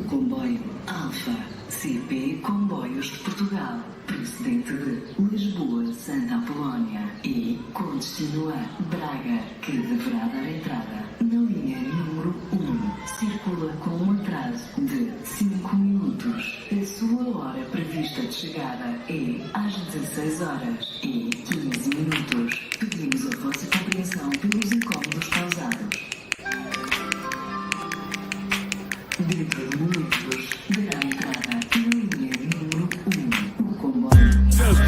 comboio Alfa CP Comboios de Portugal, procedente de Lisboa, Santa Apolónia e com destino a Braga, que deverá dar entrada na linha número 1. Circula com um atraso de 5 minutos. A sua hora prevista de chegada é às 16 horas e 15 minutos. Pedimos a vossa compreensão pelos incómodos causados. Dentro de minutos, dará entrada na linha número 1. O comboio.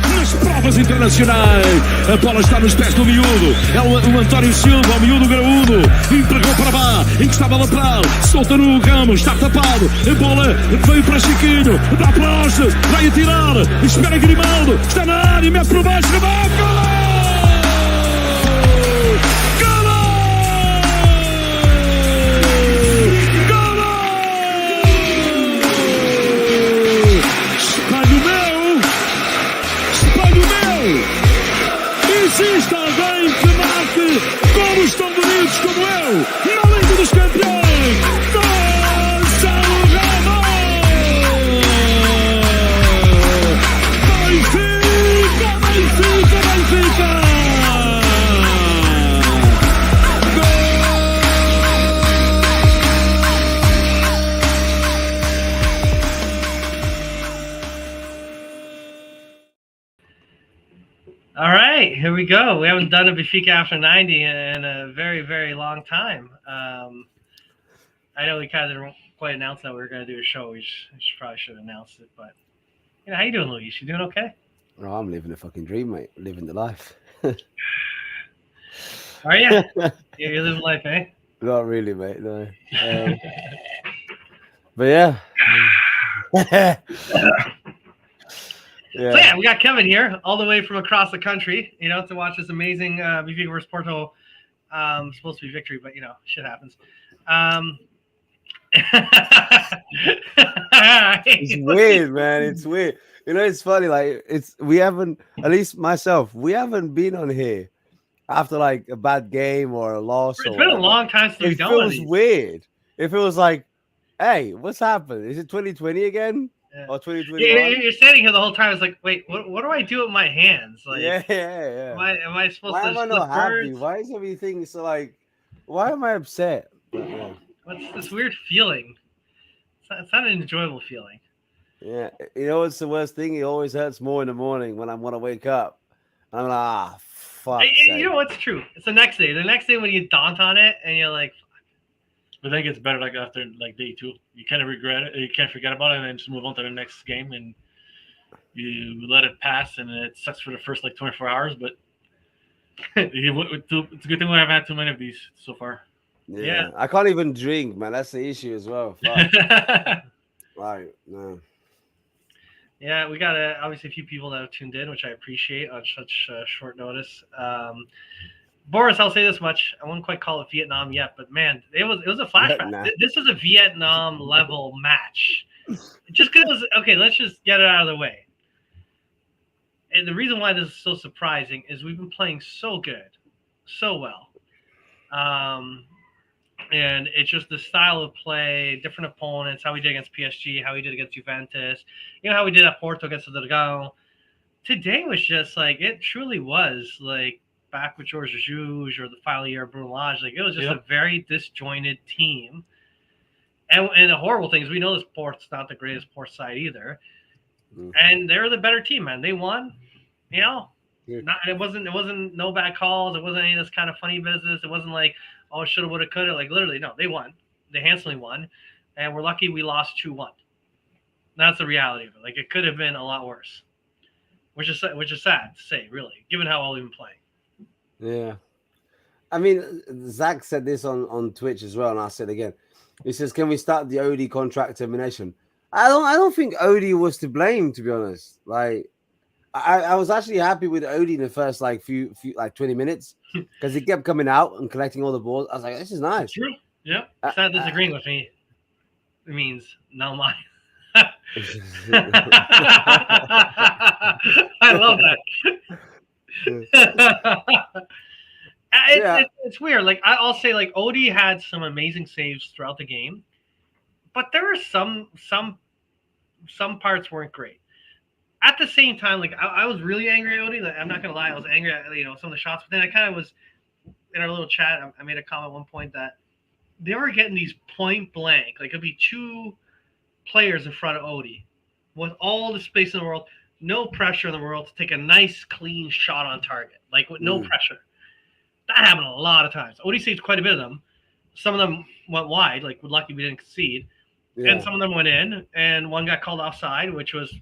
Nas provas internacionais, a bola está nos pés do miúdo. É o António Silva, o miúdo graúdo. Entregou para lá, encostava a lateral, solta no Ramos, está tapado. A bola veio para Chiquinho, dá para Oste, vai atirar, espera Grimaldo, está na área, mete por baixo, gol! Existe alguém que marque golos tão bonitos como eu, na Liga dos Campeões, Gonçalo Ramos! Benfica, Benfica, Benfica! All right, here we go. We haven't done a Benfica after 90 in a very, very long time. I know we kind of didn't quite announce that we were going to do a show. We probably should have announced it. But, how you doing, Luis? You doing okay? Oh, I'm living a fucking dream, mate. Living the life. Are you? You're living life, eh? Not really, mate. No. But yeah. Yeah. So we got Kevin here, all the way from across the country, to watch this amazing Benfica versus Porto. Supposed to be victory, but shit happens. It's weird, man. It's weird. It's funny. Like we haven't, at least myself, we haven't been on here after like a bad game or a loss. It's been a long time since we've done one of these. It feels weird. If it was like, hey, what's happened? Is it 2020 again? Yeah. Or 2021? You're standing here the whole time. It's like, wait, what do I do with my hands? Like, yeah. Am I supposed why to? Am I not happy? Why is everything so like? Why am I upset? But, yeah. What's this weird feeling? It's not an enjoyable feeling. Yeah, what's the worst thing? It always hurts more in the morning when I want to wake up. I'm like, fuck. You know what's true? It's the next day. The next day when you daunt on it and you're like, but then it gets better like after like day two. You kind of regret it. You can't forget about it and then just move on to the next game and you let it pass and it sucks for the first like 24 hours. But it's a good thing we haven't had too many of these so far. Yeah. I can't even drink, man. That's the issue as well. Right, no. Yeah, we got obviously a few people that have tuned in, which I appreciate on such short notice. Boris, I'll say this much: I wouldn't quite call it Vietnam yet, but man, it was a flashback. This is a Vietnam level match. Just because, okay, let's just get it out of the way. And the reason why this is so surprising is we've been playing so good, so well. And it's just the style of play, different opponents, how we did against PSG, how we did against Juventus, how we did at Porto against the Dragão. Today was just like, it truly was like back with George Jesus or the final year of Bruno Lage. Like, it was just a very disjointed team. And the horrible thing is we know this Port's not the greatest Port side either. Mm-hmm. And they're the better team, man. They won, it wasn't no bad calls. It wasn't any of this kind of funny business. It wasn't like, oh, shoulda, woulda, coulda. Like, literally, no, they won. They handsomely won. And we're lucky we lost 2-1. That's the reality of it. Like, it could have been a lot worse, which is sad to say, really, given how well we've been playing. Yeah. I mean, Zach said this on Twitch as well, and I'll say it again. He says, can we start the Odie contract termination? I don't think Odie was to blame, to be honest. Like, I was actually happy with Odie in the first like few 20 minutes because he kept coming out and collecting all the balls. I was like, this is nice. True. Yeah. It's not disagreeing with me. It means no mind. I love that. It's weird. Like, I'll say, like, Odie had some amazing saves throughout the game, but there were some parts weren't great. At the same time, like I was really angry at Odie. Like, I'm not gonna lie, I was angry at some of the shots, but then I kind of was in our little chat. I made a comment at one point that they were getting these point blank. Like it'd be 2 players in front of Odie with all the space in the world, no pressure in the world to take a nice clean shot on target, like with no pressure. That happened a lot of times. Odie saved quite a bit of them. Some of them went wide, like we're lucky we didn't concede. Yeah. And some of them went in, and one got called offside, which was,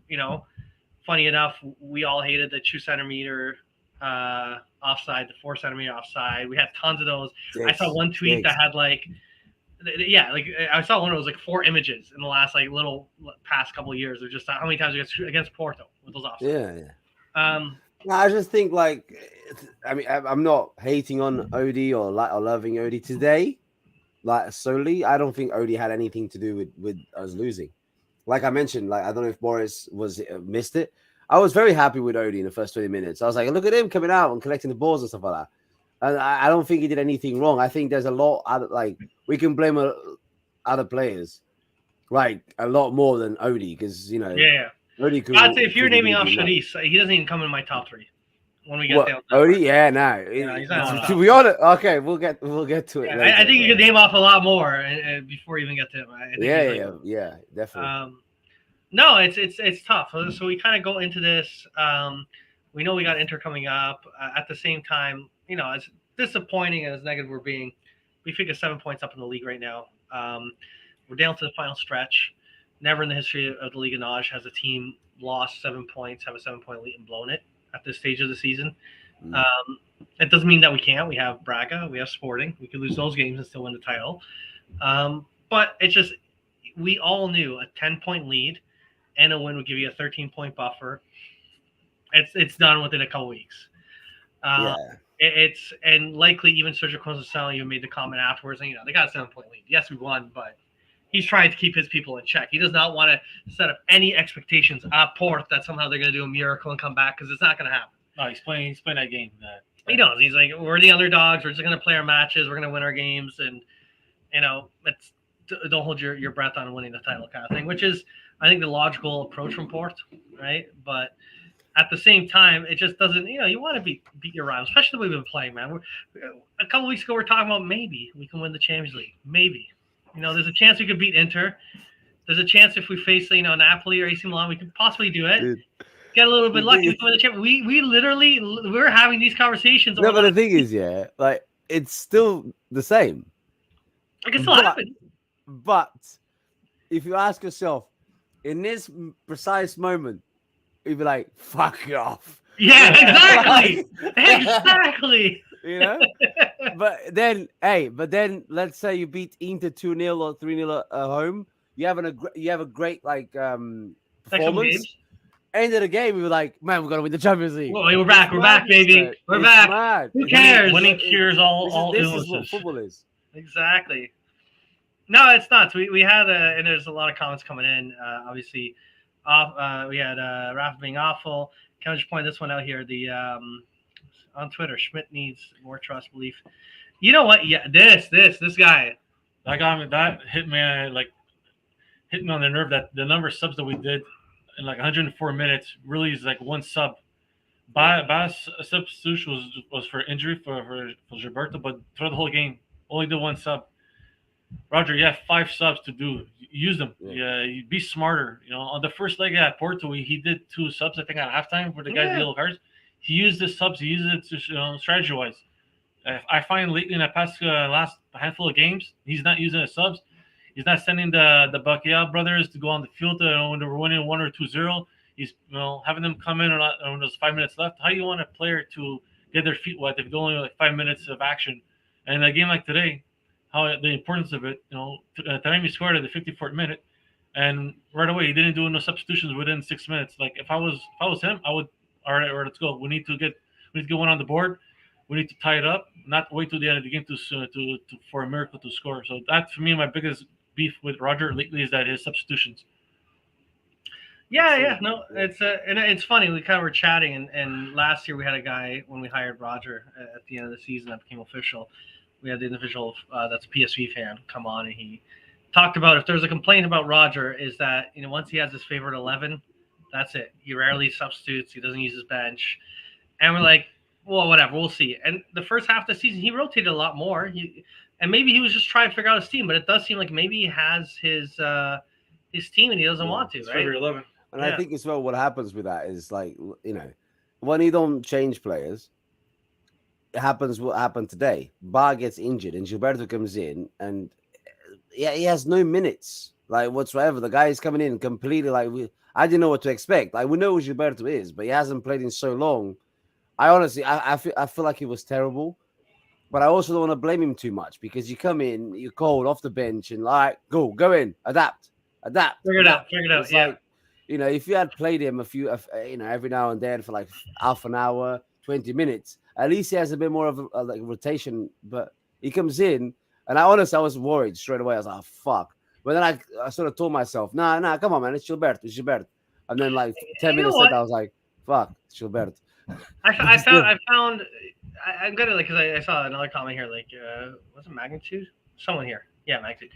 funny enough, we all hated the 2 centimeter offside, the 4 centimeter offside. We had tons of those. I saw one tweet that had I saw one that was like 4 images in the last little past couple of years of just how many times we against Porto with those offsides. Yeah. I just think I'm not hating on Odie or loving Odie today. Solely, I don't think Odie had anything to do with us losing. Like I mentioned, I don't know if Boris missed it. I was very happy with Odie in the first 20 minutes. I was like, look at him coming out and collecting the balls and stuff like that. And I don't think he did anything wrong. I think there's a lot we can blame other players a lot more than Odie because Yeah. Odie could. I'd say if you're naming off Sharice, he doesn't even come in my top 3. When we get down. Odie? Yeah, no. He's not to be honest, okay, we'll get to it. Yeah, I think you could name off a lot more before you even get to him. Yeah, definitely. No, it's tough. So we kind of go into this. We know we got Inter coming up. At the same time, as disappointing as negative we're being, we figure 7 points up in the league right now. We're down to the final stretch. Never in the history of the Liga NOS has a team lost 7 points, have a 7-point lead, and blown it at this stage of the season. It doesn't mean that we can't. We have Braga, we have Sporting. We could lose those games and still win the title. But it's just, we all knew a 10-point lead and a win would give you a 13-point buffer. It's done within a couple weeks. And likely even Sergio Conceição even made the comment afterwards, and they got a 7-point lead. Yes, we won, but he's trying to keep his people in check. He does not want to set up any expectations at Port that somehow they're going to do a miracle and come back, because it's not going to happen. No, he's playing that game. He knows. He's like, we're the underdogs. We're just going to play our matches. We're going to win our games, and don't hold your breath on winning the title kind of thing, which is, I think, the logical approach from Port, right? But at the same time, it just doesn't. You want to beat your rivals, especially the way we've been playing, man. A couple weeks ago, we're talking about maybe we can win the Champions League, maybe. There's a chance we could beat Inter. There's a chance if we face, Napoli or AC Milan, we could possibly do it. Dude. Get a little bit lucky to win the Champions. We're having these conversations. No, but the thing is, it's still the same. It can still happen. But if you ask yourself, in this precise moment, you'd be like, fuck off. Yeah, exactly. Exactly. But then let's say you beat Inter 2-0 or 3-0 at home. You have a great performance. End of the game, we were like, man, we're gonna win the Champions League. Well, we're back, baby. We're back. Mad. Who cares? Winning cures all this illnesses. Is what football is. Exactly. No, it's not. We had and there's a lot of comments coming in. Obviously, we had Rafa being awful. Can I just point this one out here? The on Twitter, Schmidt needs more trust, belief. You know what? Yeah, this guy. That hit me on the nerve. That the number of subs that we did in 104 minutes really is one sub. Bass substitution was for injury for Gilberto, but throughout the whole game, only did 1 sub. Roger, you have 5 subs to do. Use them. Yeah, you be smarter. On the first leg at Porto, he did 2 subs, I think, at halftime for the guys with yellow cards. He used the subs. He used it to strategy-wise. I find lately in the past last handful of games, he's not using the subs. He's not sending the Bakia brothers to go on the field when they're winning 1 or 2-0. He's having them come in when there's 5 minutes left. How do you want a player to get their feet wet if it's only 5 minutes of action? And a game like today, how the importance of it. Taremi scored at the 54th minute, and right away he didn't do no substitutions within 6 minutes. If I was him, I would. All right, let's go. We need to get one on the board. We need to tie it up, not wait till the end of the game to for a miracle to score. So that, for me, my biggest beef with Roger lately is that his substitutions. Yeah, no, it's and it's funny. We kind of were chatting, and last year we had a guy when we hired Roger at the end of the season that became official. We had the individual that's a PSV fan come on, and he talked about if there's a complaint about Roger is that once he has his favorite 11, that's it. He rarely substitutes. He doesn't use his bench, and we're like, well, whatever, we'll see. And the first half of the season, he rotated a lot more. And maybe he was just trying to figure out his team, but it does seem like maybe he has his team and he doesn't want to, right? Favorite 11. And I think as well, what happens with that is like, when you don't change players, it happens what happened today. Bar gets injured and Gilberto comes in and he has no minutes, like whatsoever. The guy is coming in completely I didn't know what to expect. Like, we know who Gilberto is, but he hasn't played in so long. I honestly, I feel like he was terrible, but I also don't want to blame him too much because you come in, you're cold off the bench and go in, adapt. Figure it out. It's like, if you had played him every now and then for like half an hour, 20 minutes, at least he has a bit more of a rotation. But he comes in, and I was worried straight away. I was like, oh, fuck. But then I sort of told myself, nah, come on, man, it's Gilberto. And then like 10 minutes later, I was like, fuck, it's Gilberto. I'm gonna because I saw another comment here. Like, was it Magnitude? Someone here, yeah, Magnitude.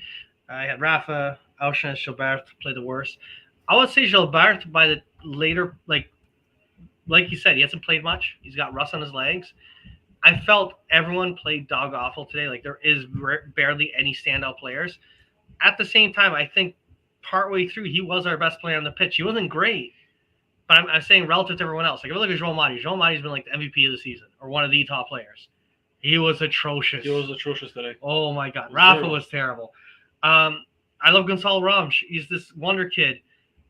I had Rafa, Auchan, Gilberto play the worst. I would say Gilberto by the later, like you said, he hasn't played much. He's got rust on his legs. I felt everyone played dog awful today. Like, there is barely any standout players. At the same time, I think partway through, he was our best player on the pitch. He wasn't great, but I'm saying relative to everyone else. Like, if you look at João Mati's been like the MVP of the season or one of the top players. He was atrocious. He was atrocious today. Oh my God, Rafa was terrible. I love Gonçalo Ramos. He's this wonder kid.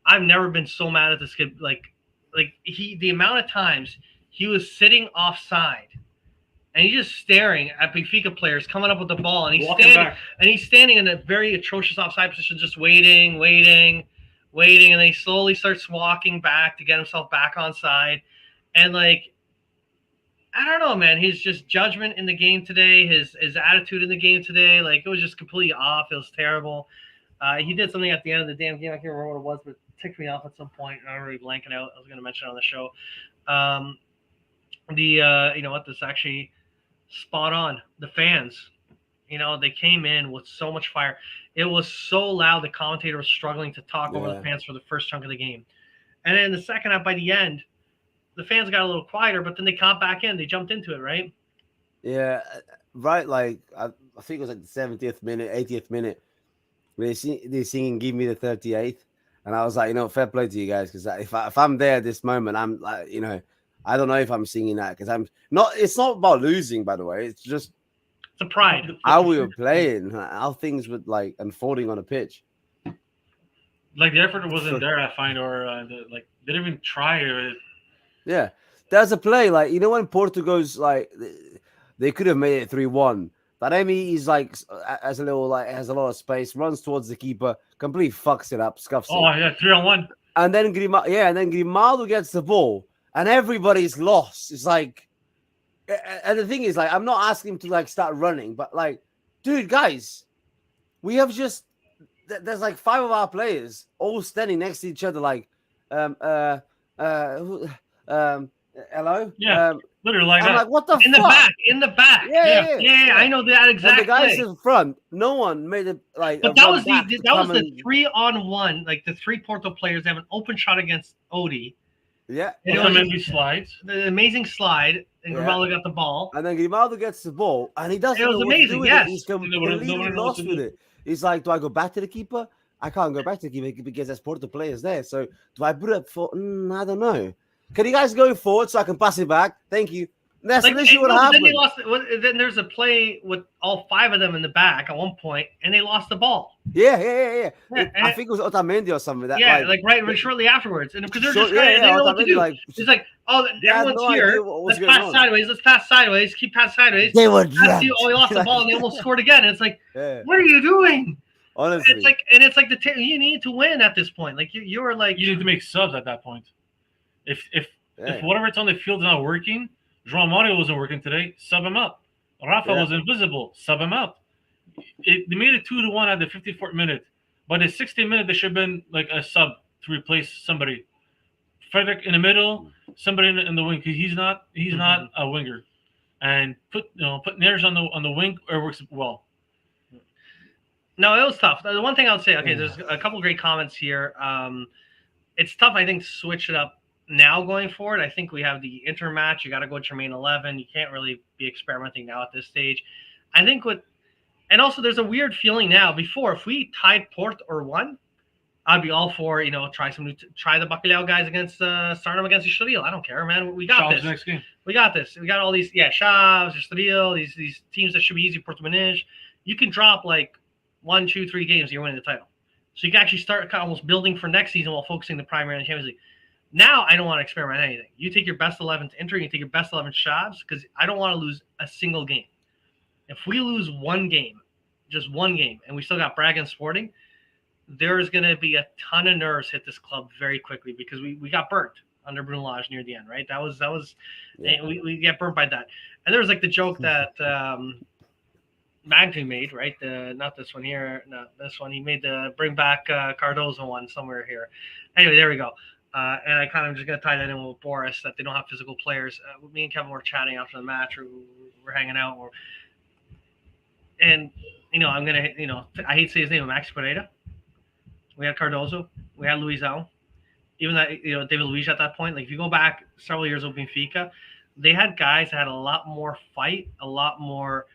I've never been so mad at this kid. The amount of times he was sitting offside. And he's just staring at Benfica players coming up with the ball, and he's standing in a very atrocious offside position, just waiting, and then he slowly starts walking back to get himself back on side. And I don't know, man, his just judgment in the game today, his attitude in the game today, it was just completely off. It was terrible. He did something at the end of the damn game. I can't remember what it was, but it ticked me off at some point. I'm already blanking out. I was going to mention it on the show. This actually spot on. The fans, they came in with so much fire. It was so loud the commentator was struggling to talk over the fans for the first chunk of the game. And then in the second half, by the end, the fans got a little quieter, but then they caught back in. They jumped into it, right? Yeah, right. I think it was the 70th minute, 80th minute. They're singing "Give Me the 38th," and I was like, fair play to you guys, because if I'm there at this moment, I'm like, I don't know if I'm singing that because I'm not. It's not about losing, by the way. It's just the pride how we were playing, how things were unfolding on a pitch. The effort wasn't there, I find, or they didn't even try. Yeah, there's a play when Porto goes they could have made it 3-1. But Emi is has a lot of space, runs towards the keeper, completely fucks it up, scuffs it. Oh yeah, 3-on-1. And then Grimaldo gets the ball. And everybody's lost. It's and the thing is, I'm not asking him to start running, but dude, guys, we have there's 5 of our players all standing next to each other, hello, literally I'm that. What the in fuck? The back. Yeah, I know that exactly. And the guys in front, no one made it But that was the 3-on-1, the 3 Porto players have an open shot against Odie. Yeah, slides. The amazing slide, and Grimaldo got the ball. And then Grimaldo gets the ball, and he doesn't. It was amazing. Yes, he's completely lost with it. He's like, do I go back to the keeper? I can't go back to the keeper because there's Porto players there. So do I put it for? I don't know. Can you guys go forward so I can pass it back? Thank you. That's literally what happened. Then there's a play with all 5 of them in the back at one point, and they lost the ball. Yeah. I think it was Otamendi or something. Right shortly afterwards, and because they're just they don't know what to do. It's everyone's here. Let's pass sideways. Keep pass sideways. They were we lost the ball, and they almost scored again. And it's what are you doing? Honestly, it's you need to win at this point. You were you need to make subs at that point. If whatever's on the field is not working. João Mario wasn't working today. Sub him up. Rafa was invisible. Sub him up. They made it 2-1 at the 54th minute. By the 60th minute, there should have been a sub to replace somebody. Frederick in the middle, somebody in the wing. He's not a winger. And put Neres on the wing, it works well. No, it was tough. The one thing I would say, okay, there's a couple great comments here. It's tough, I think, to switch it up now going forward. I think we have the Inter match. You got to go to your main 11. You can't really be experimenting now at this stage. I think and also there's a weird feeling now. Before, if we tied Porto or won, I'd be all for, try the Bacalhau guys against start them against Estoril. I don't care, man. We got this. Next game. We got this. We got all these, Chaves, Estoril, these teams that should be easy. Porto and Inter. You can drop like 1, 2, 3 games, you're winning the title. So you can actually start almost building for next season while focusing the primary on the Champions League. Now I don't want to experiment anything. You take your best 11 to Inter, you take your best 11 Chaves, because I don't want to lose a single game. If we lose one game, just one game, and we still got Braga and Sporting, there is going to be a ton of nerves hit this club very quickly, because we got burnt under Bruno Lage near the end, right? That was yeah. we get burnt by that. And there was like the joke that Magdu made, right? Not this one here, no, this one. He made the bring back Cardozo one somewhere here. Anyway, there we go. And I kind of just going to tie that in with Boris, that they don't have physical players. Me and Kevin were chatting after the match. We're hanging out. And, I'm going to, I hate to say his name, Max Pereira. We had Cardozo. We had Luizão. Even that, David Luiz at that point. Like, if you go back several years with Benfica, they had guys that had a lot more fight, a lot more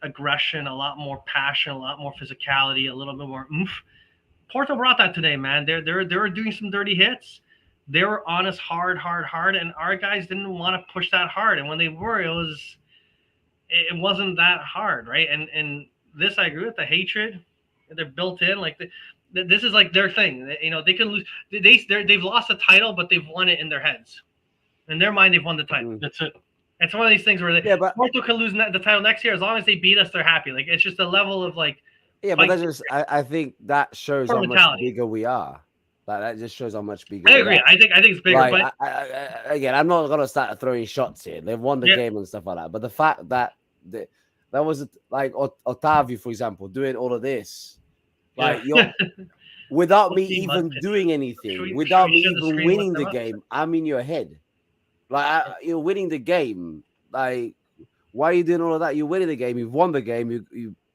aggression, a lot more passion, a lot more physicality, a little bit more oomph. Porto brought that today, man. They were doing some dirty hits. They were on us hard, and our guys didn't want to push that hard. And when they were, it wasn't that hard, right? And this, I agree with the hatred. They're built in, like this is like their thing. They can lose. They've lost a title, but they've won it in their heads. In their mind, they've won the title. That's it. It's one of these things where Porto can lose the title next year. As long as they beat us, they're happy. Like, it's just a level of like. Yeah, but that's just. I think that shows how much bigger we are. Like, that just shows how much bigger. I agree. I think it's bigger. Like, but again, I'm not gonna start throwing shots here. They've won the game and stuff like that. But the fact that that was like Otavio, for example, doing all of this, like you're without me even doing anything, without me even winning the game, I'm in your head. Like you're winning the game. Like, why are you doing all of that? You're winning the game. You've won the game.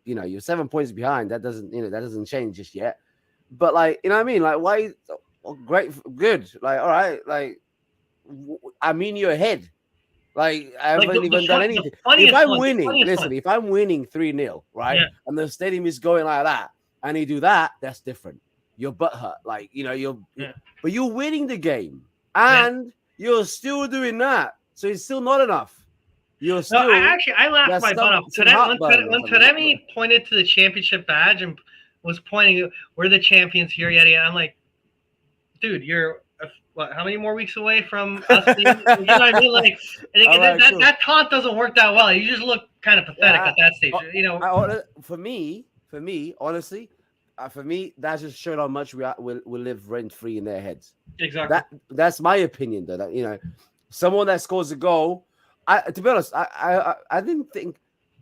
You're 7 points behind. That doesn't change just yet. But like, you know what I mean? Like, why? Great, good. Like, all right. Like, I'm in your head. Like, I haven't even done anything. If I'm winning, listen. If I'm winning 3-0, right, and the stadium is going like that, and you do that, that's different. Your butt hurt. Like, but you're winning the game, and you're still doing that. So it's still not enough. You're still. No, I laughed my butt off. When Taremi pointed to the championship badge and was pointing, we're the champions here, yada yada. I'm like, dude, you're how many more weeks away from us? You know what I mean? Like, that taunt doesn't work that well. You just look kind of pathetic at that stage. For me, honestly, that just showed how much we live rent free in their heads. Exactly. That's my opinion, though. That someone that scores a goal. To be honest, I didn't think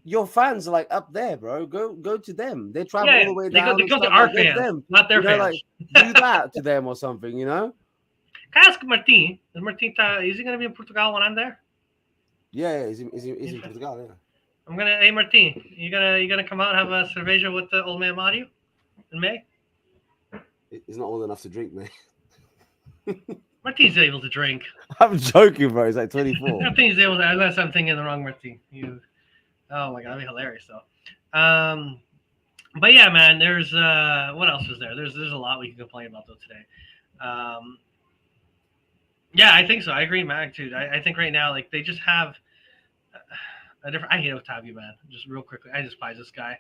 your fans are like up there, bro. Go to them. They travel all the way down. They go to our fans, not their fans. Like, do that to them or something, Can I ask Martin? Is he going to be in Portugal when I'm there? Yeah, he's in Portugal. Yeah. Hey Martin, you gonna come out and have a cerveja with the old man Mario in May? He's not old enough to drink, man. Martin's able to drink. I'm joking, bro. He's like 24. Martin's able to, unless I'm thinking the wrong Martin. Oh my god, that'd be hilarious though. But yeah, man, there's what else was there? There's a lot we can complain about though today. Yeah, I think so. I agree, Mag, too. I think right now, like, they just have a different. I hate Otavio, man. Just real quickly, I despise this guy.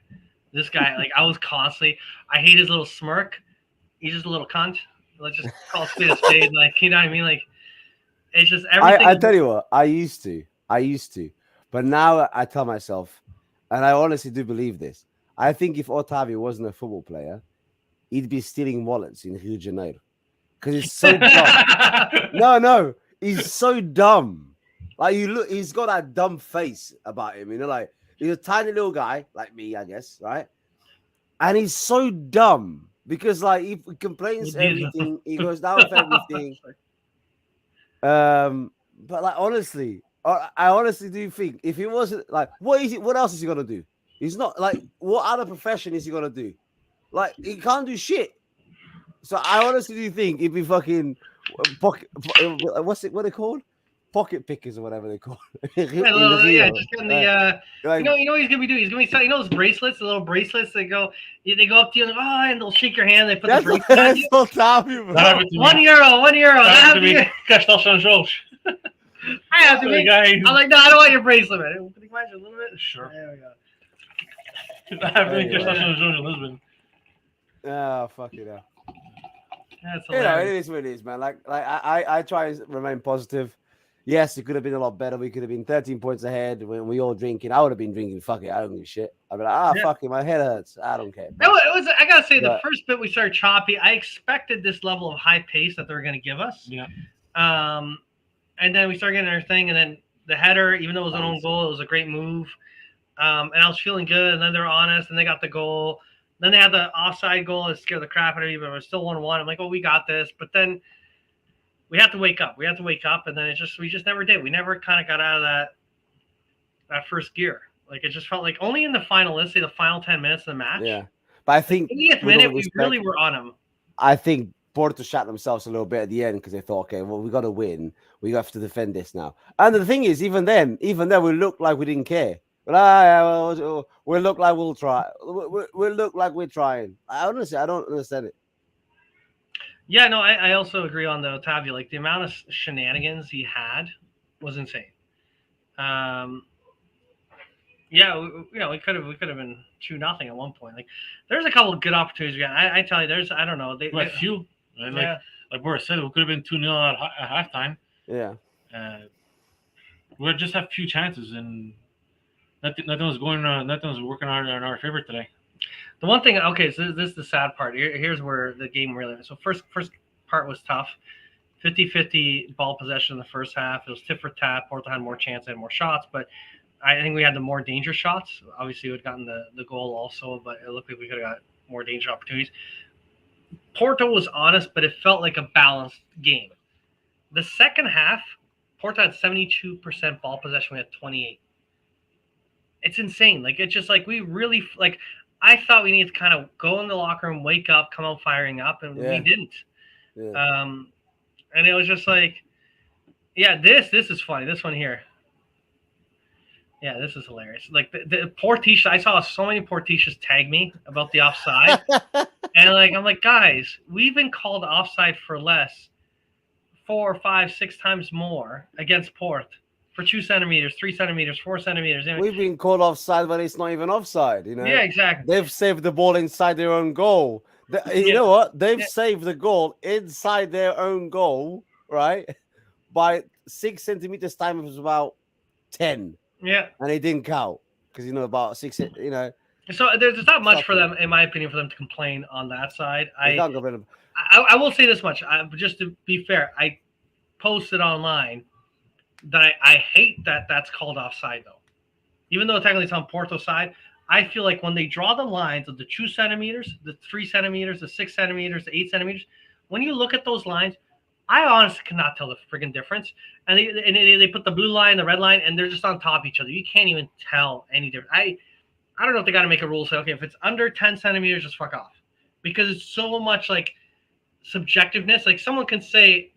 This guy, like, I was constantly. I hate his little smirk. He's just a little cunt. Let's just call a spade a spade. Like, you know what I mean? Like, it's just everything. I tell you what, I used to, but now I tell myself, and I honestly do believe this. I think if Otavio wasn't a football player, he'd be stealing wallets in Rio de Janeiro. Because he's so dumb. No, he's so dumb. Like, you look, he's got that dumb face about him. Like, he's a tiny little guy, like me, I guess, right? And he's so dumb because, like, he complains everything. He goes down with everything. But like, honestly, I honestly do think if he wasn't like, what else is he gonna do? He's not like, what other profession is he gonna do? Like, he can't do shit. So I honestly do think if he fucking pocket, what they called? Pocket pickers or whatever they call it. Yeah, just getting the Like, you know what he's gonna be doing? He's gonna be selling, you know, those bracelets, the little bracelets that go up to you and and they'll shake your hand. They put the bracelet on that's you. so tough. That happened to me. €1. That happened to That me. Cash off on George. I have to The be. guy. I'm like, no, I don't want your bracelet, man. Can you imagine a little bit? Sure. There we go. That happened to me. Anyway. Cash off on George in Lisbon. Oh, fuck it up. That's You know, it hilarious. is what it is, man. Like I try and remain positive. Yes, it could have been a lot better. We could have been 13 points ahead when we all drinking. I would have been drinking. Fuck it, I don't give a shit. I'd be like, Yeah. fuck it, my head hurts. I don't care. It was. I gotta say, the But- first bit we started choppy. I expected this level of high pace that they were gonna give us. Yeah. And then we started getting our thing, and then the header, even though it was an own goal, it was a great move. And I was feeling good. And then they were honest, and they got the goal. Then they had the offside goal. It scared the crap out of me, but it was still 1-1. I'm like, oh, we got this. But then we have to wake up. And then we just never did. We never kind of got out of that first gear. Like, it just felt like only in the final, let's say the final 10 minutes of the match. Yeah, but I think 80th with all minute, we respect, really were on them. I think Porto shot themselves a little bit at the end because they thought, okay, well, we got to win. We have to defend this now. And the thing is, even then, we looked like we didn't care. But we look like we'll try. We look like we're trying. I honestly, I don't understand it. Yeah, no, I also agree on the Otavio. Like, the amount of shenanigans he had was insane. Yeah, we could have been 2-0 at one point. Like, there's a couple of good opportunities. Yeah, I tell you, I don't know. Like few. And Yeah. like Boris said, we could have been 2-0 at halftime. Yeah. We just have few chances, and nothing was working in our favor today. The one thing, okay, so this is the sad part. Here's where the game really. So first part was tough. 50-50 ball possession in the first half. It was tit for tat. Porto had more chance and more shots, but I think we had the more danger shots. Obviously, we had gotten the goal also, but it looked like we could have got more danger opportunities. Porto was honest, but it felt like a balanced game. The second half, Porto had 72% ball possession. We had 28%. It's insane. Like, it's just like we really like. I thought we needed to kind of go in the locker room, wake up, come out firing up, and we didn't. Yeah. And it was just like, yeah, this is funny. This one here. Yeah, this is hilarious. Like, the Portisha, I saw so many Portishas tag me about the offside. And I'm like, guys, we've been called offside for less 4, 5, 6 times more against Port for 2 centimeters, 3 centimeters, 4 centimeters. We've been called offside, but it's not even offside. You know. Yeah, exactly. They've saved the ball inside their own goal. You know what? They've saved the goal inside their own goal, right? By 6 centimeters time, it was about 10. Yeah. And it didn't count because, about 6, So there's not much for them, in my opinion, for them to complain on that side. I will say this much. Just to be fair, I posted online that I hate that that's called offside, though. Even though technically it's on Porto's side, I feel like when they draw the lines of the 2 centimeters, the 3 centimeters, the 6 centimeters, the 8 centimeters, when you look at those lines, I honestly cannot tell the friggin' difference. And they put the blue line, the red line, and they're just on top of each other. You can't even tell any difference. I don't know if they got to make a rule say, okay, if it's under 10 centimeters, just fuck off. Because it's so much like subjectiveness. Like, someone can say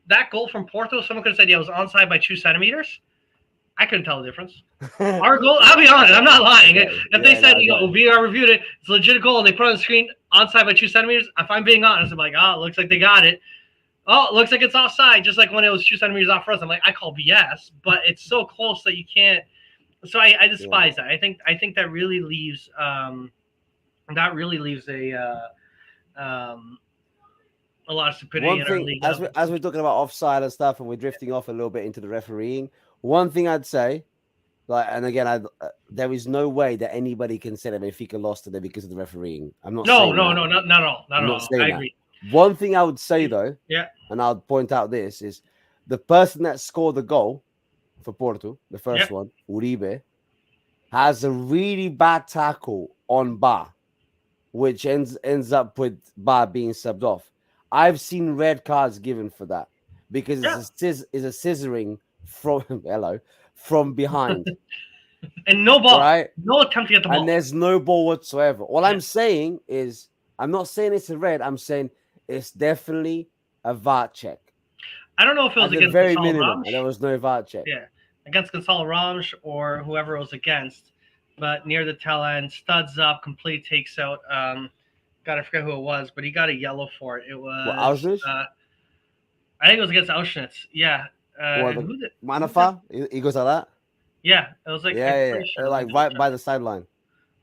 that goal from Porto, someone could have said, yeah, it was onside by 2 centimeters. I couldn't tell the difference. Our goal, I'll be honest, I'm not lying. If they said, VR reviewed it, it's a legit goal, and they put it on the screen onside by 2 centimeters, if I'm being honest, I'm like, oh, it looks like they got it. Oh, it looks like it's offside, just like when it was 2 centimeters off for us. I'm like, I call BS, but it's so close that you can't. So I despise that. I think that really leaves a lot of stupidity One in our thing, league. as we're talking about offside and stuff, and we're drifting off a little bit into the refereeing. One thing I'd say, and again, there is no way that anybody can say that Benfica lost today because of the refereeing. I'm not. No, not at all. Not at all. I agree. One thing I would say though, yeah, and I'll point out this is the person that scored the goal for Porto, the first one, Uribe, has a really bad tackle on Bar, which ends up with Bar being subbed off. I've seen red cards given for that because it's a scissoring from behind. And no ball, Right. no attempt to get the ball. And there's no ball whatsoever. All I'm saying is, I'm not saying it's a red. I'm saying it's definitely a VAR check. I don't know if it was At the against very Gonçalo minimum, Ramos. there was no VAR check. Yeah, against Gonçalo Ramos or whoever it was against. But near the tail end, studs up, complete takes out. God, I forget who it was, but he got a yellow for it. It was Auschwitz? I think it was against Auschwitz. Yeah. Or And the Manafa? He goes like that? Yeah, it was like Yeah. sure. Like right by the sideline.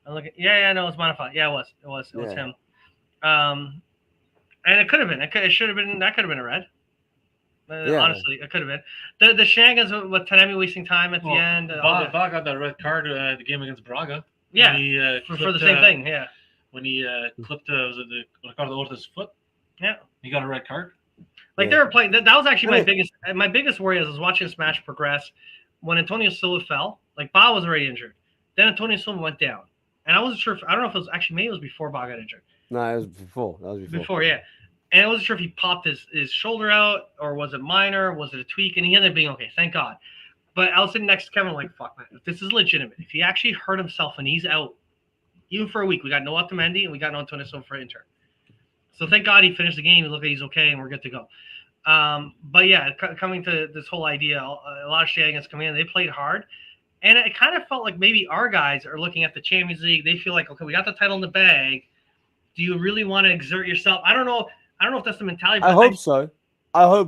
I look at, yeah, no, it was Manafa. Yeah, it was Yeah. him. And it could have been. It should have been. That could have been a red. Yeah. Honestly, it could have been. The shenanigans with Tanemi wasting time at the end. Ba got that red card the game against Braga. Yeah, When he, for the same thing. Yeah. When he clipped was it the Ricardo Horta's foot? Yeah. He got a red card. Like they were playing. That was actually my biggest worry as I was watching this match progress. When Antonio Silva fell, like Ba was already injured. Then Antonio Silva went down, and I wasn't sure. I don't know if it was actually maybe it was before Ba got injured. No, it was before. That was before. Before, yeah. And I wasn't sure if he popped his shoulder out or was it minor, was it a tweak, and he ended up being okay. Thank God. But I was sitting next to Kevin like, fuck man, if this is legitimate, if he actually hurt himself and he's out, even for a week, we got no Otamendi and we got no Antonio Silva for Inter. So thank God he finished the game. He looked like he's okay and we're good to go. But yeah, coming to this whole idea, a lot of shenanigans coming in. They played hard, and it kind of felt like maybe our guys are looking at the Champions League. They feel like, okay, we got the title in the bag. Do you really want to exert yourself? I don't know if that's the mentality. I hope so. I'm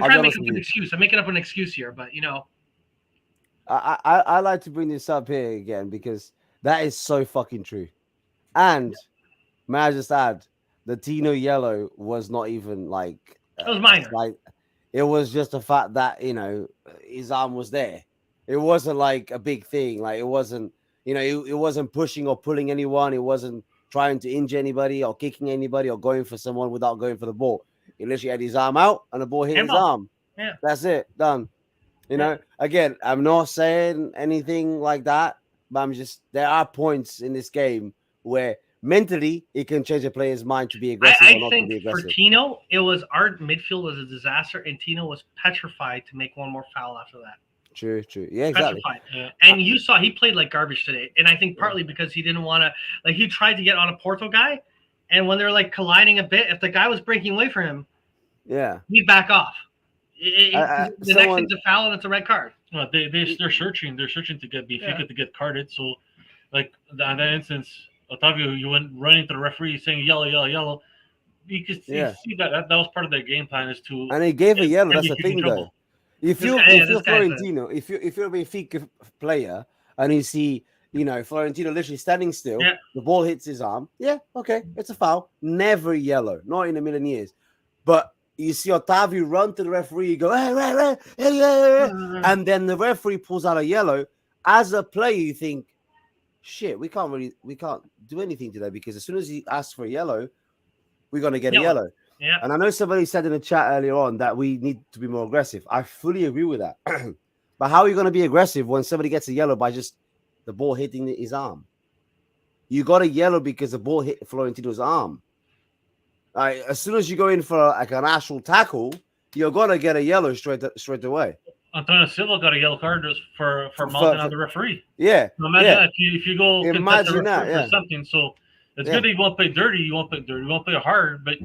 trying to make up an excuse. I'm making up an excuse here, but you know. I like to bring this up here again because that is so fucking true. And may I just add, the Tino yellow was not even like it was minor. Like it was just the fact that his arm was there. It wasn't like a big thing. Like it wasn't it wasn't pushing or pulling anyone. It wasn't trying to injure anybody or kicking anybody or going for someone without going for the ball. He literally had his arm out and the ball hit his arm. Yeah, that's it. Done. Again, I'm not saying anything like that, but there are points in this game where mentally it can change a player's mind to be aggressive or not to be aggressive. For Tino, it was our midfield was a disaster, and Tino was petrified to make one more foul after that. True. Yeah, exactly. Yeah. And you saw he played like garbage today, and I think partly because he didn't want to, like he tried to get on a Porto guy, and when they're like colliding a bit, if the guy was breaking away from him, he'd back off. The next thing's a foul and it's a red card. Well, they're searching to get Benfica to get carded. So, like in that instance, Otavio, you went running to the referee saying yellow. You could see that was part of their game plan is to. And he gave a yellow. That's the thing, though. If you're Florentino, if you're a Benfica player and you see Florentino literally standing still, the ball hits his arm. Yeah, okay, it's a foul. Never yellow, not in a million years. But you see Otavio run to the referee, you go, hey, and then the referee pulls out a yellow. As a player, you think, shit, we can't do anything today because as soon as he asks for a yellow, we're gonna get a yellow. Yeah. And I know somebody said in the chat earlier on that we need to be more aggressive. I fully agree with that. But how are you going to be aggressive when somebody gets a yellow by just the ball hitting his arm? You got a yellow because the ball hit Florentino's arm. As soon as you go in for like an actual tackle, you're going to get a yellow straight away. Antonio Silva got a yellow card for mounting on the referee. Yeah. So imagine that if you go imagine that, for something. So it's good that you won't play dirty. You won't play hard, but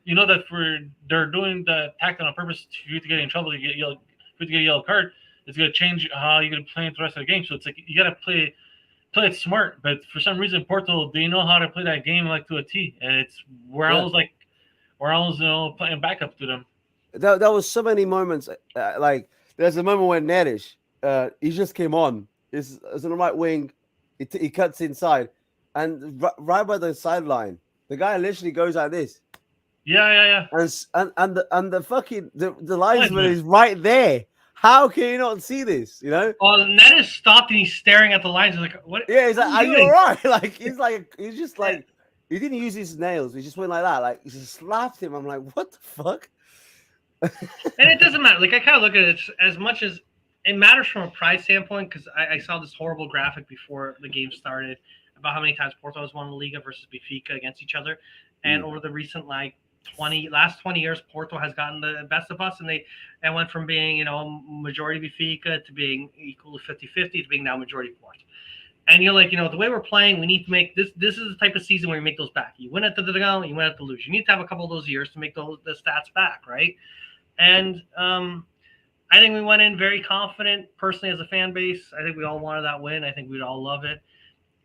you know that they're doing the tactic on purpose for you to get in trouble. You get a yellow card. It's going to change how you're going to play the rest of the game. So it's like you got to play it smart. But for some reason, Porto, they know how to play that game like to a T, and it's where I was playing backup to them. There was so many moments. Like there's a moment when Neres, he just came on. It's on the right wing. He cuts inside, and right by the sideline, the guy literally goes like this. Yeah. And the fucking the linesman is right there. How can you not see this? Well, Neres stopped and he's staring at the lines. He's like, "What?" Yeah, he's like, "Are you alright?" Like he's just like he didn't use his nails. He just went like that. Like he just slapped him. I'm like, what the fuck? And it doesn't matter. Like I kind of look at it as much as it matters from a pride standpoint because I saw this horrible graphic before the game started about how many times Porto has won the Liga versus Benfica against each other, and over the recent last 20 years, Porto has gotten the best of us, and went from being majority Benfica to being equal to 50-50 to being now majority Porto. And you're like, the way we're playing, we need to make this. This is the type of season where you make those back. You win at the Dragão, you win at the Luz. You need to have a couple of those years to make the stats back, right? And I think we went in very confident. Personally, as a fan base, I think we all wanted that win. I think we'd all love it.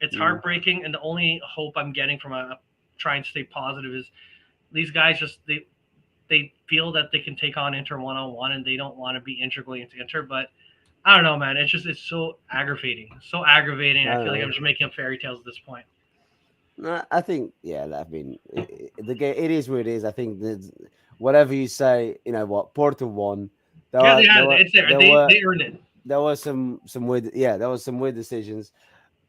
It's heartbreaking, and the only hope I'm getting from trying to stay positive is these guys they feel that they can take on Inter one-on-one, and they don't want to be integrally into Inter, but I don't know, man. It's so aggravating. So aggravating. I feel like I'm just making up fairy tales at this point. No, I think, I mean, the game, it is what it is. I think that whatever you say, Porto won. They earned it. There was some weird, there was some weird decisions.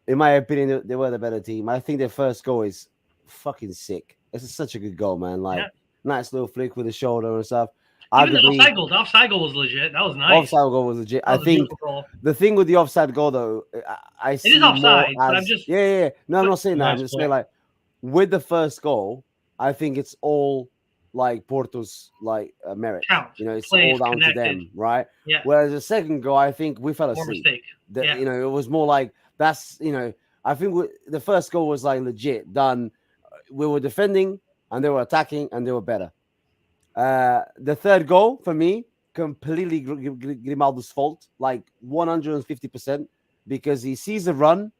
In my opinion, they were the better team. I think their first goal is fucking sick. It's such a good goal, man. Like, nice little flick with the shoulder and stuff. Even the offside goal was legit. That was nice. Offside goal was legit. I think the thing with the offside goal, though, I see it is offside. But I'm just No, I'm not saying that. I'm just saying, like, with the first goal, I think it's all like Porto's merit. It's all down to them, right? Yeah. Whereas the second goal, I think we fell asleep. Mistake. It was more like that's I think the first goal was like legit done. We were defending and they were attacking and they were better. The third goal for me, completely Grimaldo's fault, like 150%, because he sees a run,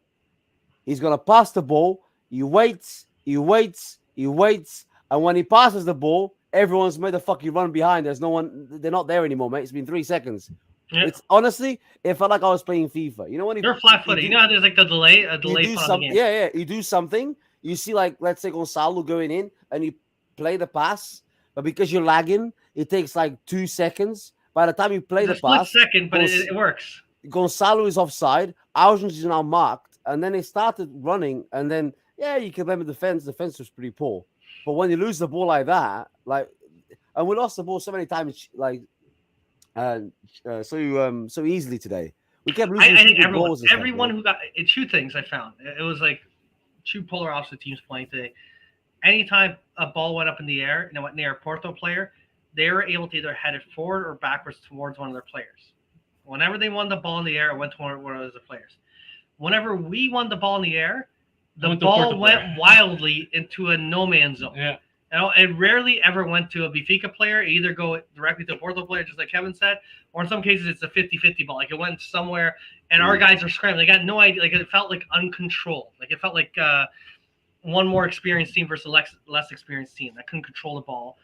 he's gonna pass the ball, he waits, and when he passes the ball, everyone's made a fucking run behind. There's no one, they're not there anymore, mate. It's been 3 seconds. Yeah. It's honestly, it felt like I was playing FIFA. When they're flat-footed. How there's like a delay you do something. You see, like, let's say Gonçalo going in and you play the pass. But because you're lagging, it takes like 2 seconds. By the time you play the pass, second, but it works. Gonçalo is offside. Ausnes is now marked, and then they started running. And then, you can blame the defense. The defense was pretty poor. But when you lose the ball like that, and we lost the ball so many times, so easily today. We kept losing. I think everyone who got it. 2 things I found. It was like 2 polar opposite teams playing today. Anytime a ball went up in the air and it went near a Porto player, they were able to either head it forward or backwards towards one of their players. Whenever they won the ball in the air, it went toward one of the players. Whenever we won the ball in the air, the ball went wildly into a no man's zone. Yeah. It rarely ever went to a Benfica player. It either go directly to a Porto player, just like Kevin said, or in some cases it's a 50-50 ball. Like, it went somewhere, and our guys are scrambling. They got no idea. Like, it felt like uncontrolled. Like, it felt like one more experienced team versus a less experienced team that couldn't control the ball.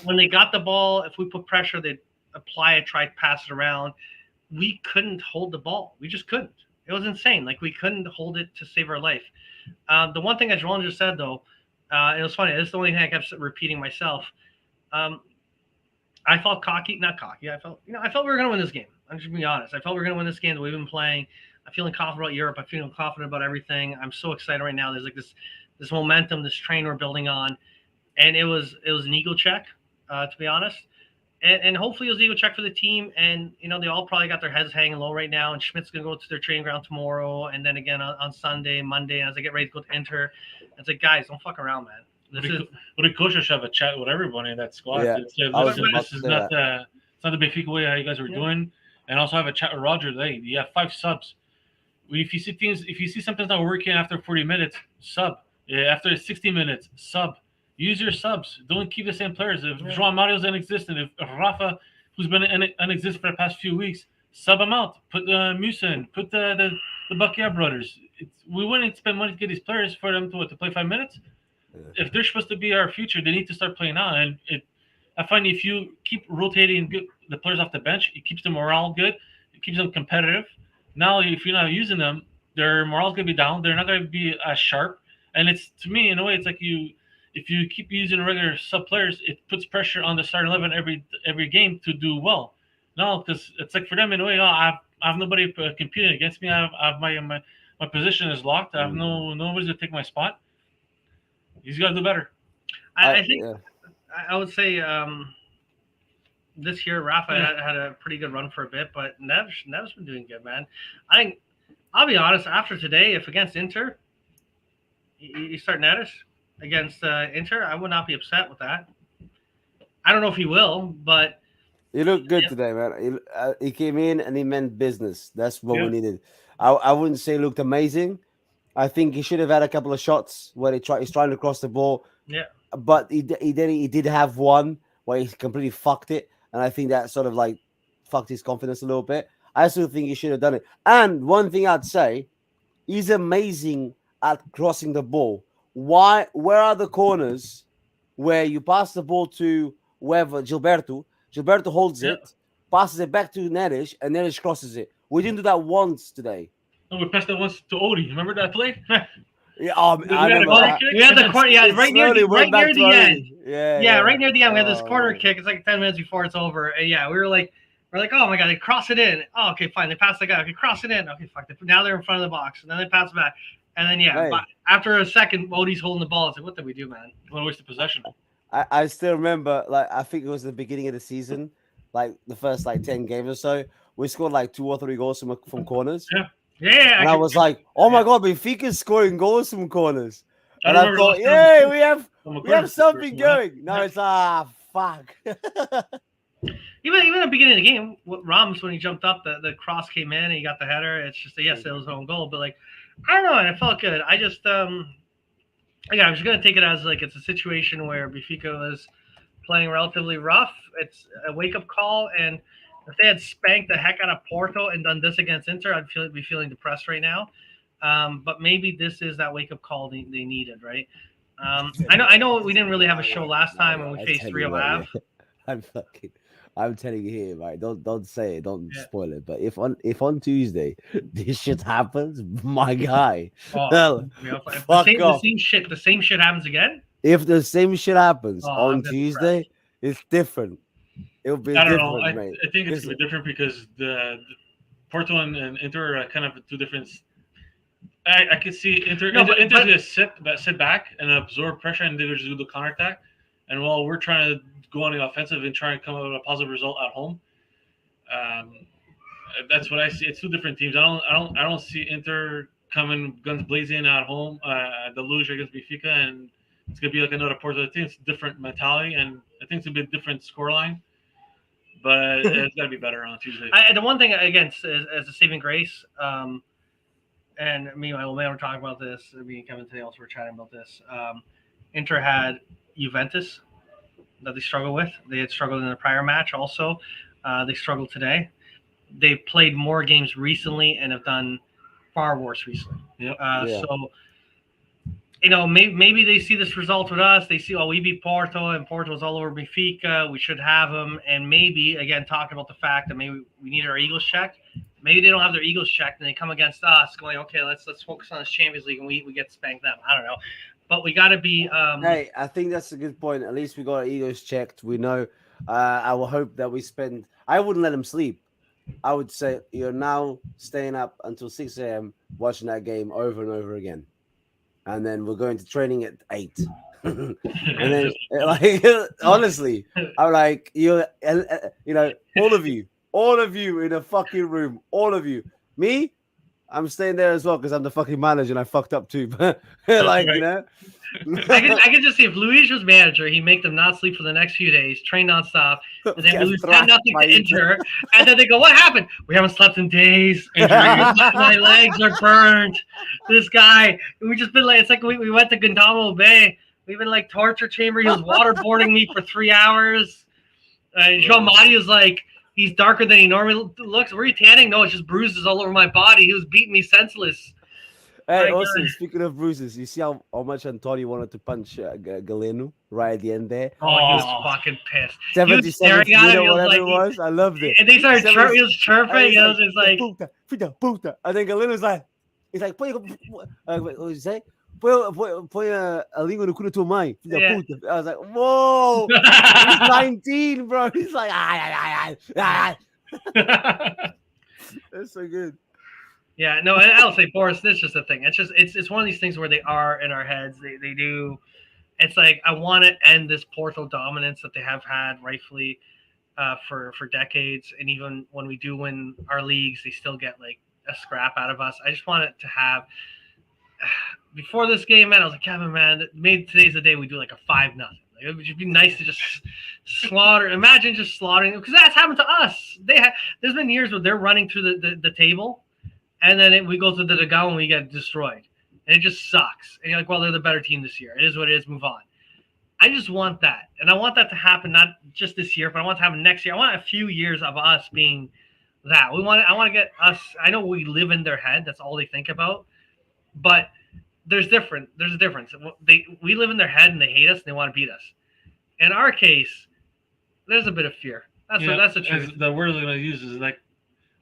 When they got the ball, if we put pressure, they'd apply it, try to pass it around. We couldn't hold the ball. We just couldn't. It was insane. Like, we couldn't hold it to save our life. The one thing that Joel just said, though, it was funny. This is the only thing I kept repeating myself. I felt not cocky. I felt we were going to win this game. I'm just being honest. I felt we were going to win this game the way we've been playing. I'm feeling confident about Europe. I'm feeling confident about everything. I'm so excited right now. There's like this momentum, this train we're building on, and it was an ego check, to be honest. And hopefully it was an ego check for the team. And they all probably got their heads hanging low right now. And Schmidt's gonna go to their training ground tomorrow, and then again on Sunday, Monday, and as I get ready to go to Inter, it's like, guys, don't fuck around, man. The coach should have a chat with everybody in that squad. Yeah. This is not the Benfica way how you guys were doing, and also have a chat with Roger. You have 5 subs. If you see something's not working after 40 minutes, sub. After 60 minutes, sub. Use your subs. Don't keep the same players. If João Mario's inexistent, if Rafa, who's been inexistent for the past few weeks, sub him out. Put Musa in. Put the Bakia brothers. We wouldn't spend money to get these players for them to play 5 minutes. Yeah. If they're supposed to be our future, they need to start playing now. And I find if you keep rotating the players off the bench, it keeps the morale good. It keeps them competitive. Now, if you're not using them, their morale's going to be down. They're not going to be as sharp. And it's, to me, in a way, it's like if you keep using regular sub players, it puts pressure on the starting 11 every game to do well. No, because it's like for them, in a way, I have nobody competing against me. I have my position is locked. I have nobody's to take my spot. He's got to do better. I think I would say this year Rafa had a pretty good run for a bit, but Nev's been doing good, man. I'll be honest. After today, if against Inter, you start Neves against Inter, I would not be upset with that. I don't know if he will, but he looked good today, man. He came in and he meant business. That's what we needed. I wouldn't say looked amazing. I think he should have had a couple of shots where he's trying to cross the ball. Yeah. But he did have one where he completely fucked it, and I think that sort of like fucked his confidence a little bit. I still think he should have done it. And one thing I'd say, he's amazing at crossing the ball. Where are the corners where you pass the ball to whoever, Gilberto holds it, passes it back to Neres, and Neres crosses it. We didn't do that once today. No, we passed that once to Odie. Remember that play? Yeah, I remember that. We had the corner, right near the end. Yeah, right near the end. We had this corner kick. It's like 10 minutes before it's over. And yeah, we're like, oh my god, they cross it in. Oh, okay, fine. They pass the guy. Okay, cross it in. Okay, fuck. Now they're in front of the box, and then they pass it back. And then but after a second, Odie's holding the ball. It's like, what did we do, man? What a waste of possession. I still remember, like, I think it was the beginning of the season, like the first 10 games or so. We scored 2 or 3 goals from corners. Yeah. And I was like, oh my god, Benfica's scoring goals from corners. And I thought, we have something going. No, it's fuck. Even at the beginning of the game, Ramos, when he jumped up, the cross came in and he got the header. It's just it was his own goal, but I don't know, and it felt good. I just I'm just gonna take it as it's a situation where Benfica was playing relatively rough. It's a wake up call, and if they had spanked the heck out of Porto and done this against Inter, I'd be feeling depressed right now. But maybe this is that wake up call they needed, right? I know we didn't really have a show last time when we faced Rio Ave. I'm telling you here, right? Don't say it, don't spoil it. But if on Tuesday this shit happens, my guy, the same shit happens again. If the same shit happens on Tuesday, it's different. It'll be different, mate. I think it's gonna be different because the Porto and Inter are kind of two different. I could see Inter's gonna sit back and absorb pressure, and they're just do the counterattack. And while we're trying to go on the offensive and try and come up with a positive result at home, that's what I see. It's two different teams. I don't see Inter coming guns blazing at home, the luge against Benfica, and it's gonna be like another Porto. I think it's a different mentality, and I think it's gonna be a different scoreline. But it's got to be better on Tuesday. The one thing, again, as a saving grace, and me and my old man were talking about this. Me and Kevin today also were chatting about this. Inter had Juventus that they struggled with. They had struggled in the prior match also. They struggled today. They've played more games recently and have done far worse recently. So, maybe they see this result with us. They see, we beat Porto, and Porto's all over Benfica. We should have them. And maybe, again, talking about the fact that maybe we need our egos checked. Maybe they don't have their egos checked, and they come against us going, okay, let's focus on this Champions League, and we get to spank them. I don't know. But we got to be hey, I think that's a good point. At least we got our egos checked. We know. I will hope that we spend – I wouldn't let them sleep. I would say you're now staying up until 6 a.m. watching that game over and over again. And then we're going to training at 8. And then, honestly, I'm like, all of you in a fucking room, all of you. Me, I'm staying there as well because I'm the fucking manager and I fucked up too. I can just see if Luis was manager, he'd make them not sleep for the next few days, train nonstop, and then we lose 10-0 to Inter, and then they go, "What happened? We haven't slept in days. My legs are burned. This guy, we just been it's like we went to Guantanamo Bay. We've been torture chamber. He was waterboarding me for 3 hours. João Mario's he's darker than he normally looks. Were you tanning? No, it's just bruises all over my body. He was beating me senseless." Hey, also, speaking of bruises, you see how much Antonio wanted to punch Galeno right at the end there? Oh, he was fucking pissed. 77th minute, whatever it was. I loved it. And they started chirping. He was chirping. And I was just like... Puta. And then Galeno's like... He's like... What did you say? Põe a língua no cu da tua mãe. Puta. I was like, whoa! He's 19, bro. He's like... That's so good. Yeah, no, I'll say, Boris, this is just the thing. It's one of these things where they are in our heads. They do. It's like, I want to end this Porto dominance that they have had rightfully for decades. And even when we do win our leagues, they still get a scrap out of us. I just want it to have, before this game, man, I was like, Kevin, man, maybe today's the day we do a 5-0. It would just be nice to just slaughter. Imagine just slaughtering, because that's happened to us. There's been years where they're running through the table. and then we go to the Dragão and we get destroyed, and it just sucks. And you're like, well, they're the better team this year. It is what it is. Move on. I just want that, and I want that to happen not just this year, but I want it to happen next year. I want a few years of us being that. I want to get us. I know we live in their head. That's all they think about, but there's a difference. We live in their head and they hate us and they want to beat us. In our case, there's a bit of fear. That's the truth. The word I'm going to use is like,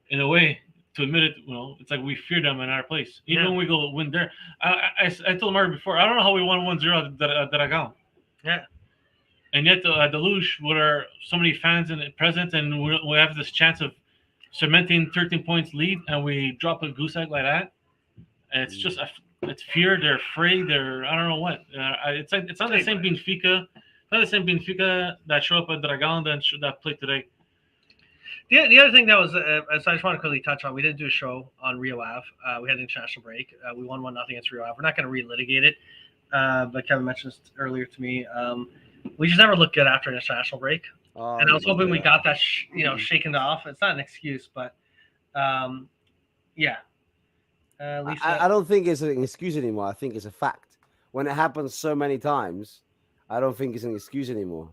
in a way, to admit it, it's like we fear them in our place. Even when we go win there. I told Mario before, I don't know how we won 1-0 at Dragão. Yeah. And yet at the Luge, with so many fans present, and we have this chance of cementing 13 points lead, and we drop a goose egg like that. And it's just it's fear. They're afraid. I don't know what. It's not the same Benfica. It's not the same Benfica that showed up at Dragão that played today. The other thing that was, so I just want to quickly touch on, we didn't do a show on Rio Ave. We had an international break. We won 1-0 against Rio Ave. We're not going to relitigate it, but Kevin mentioned this earlier to me. We just never look good after an international break. And I was hoping we got that, shaken off. It's not an excuse, but yeah. I don't think it's an excuse anymore. I think it's a fact. When it happens so many times, I don't think it's an excuse anymore.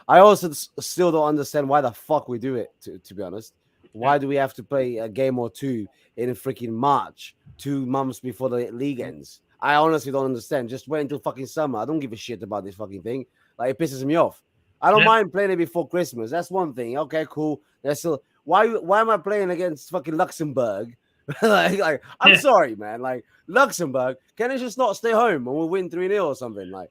I also still don't understand why the fuck we do it, to be honest. Why do we have to play a game or two in freaking March, 2 months before the league ends? I honestly don't understand. Just wait until fucking summer. I don't give a shit about this fucking thing. Like, it pisses me off. I don't mind playing it before Christmas. That's one thing. Okay, cool. That's still why am I playing against fucking Luxembourg? like I'm sorry, man. Like, Luxembourg, can it just not stay home and we'll win 3-0 or something? Like,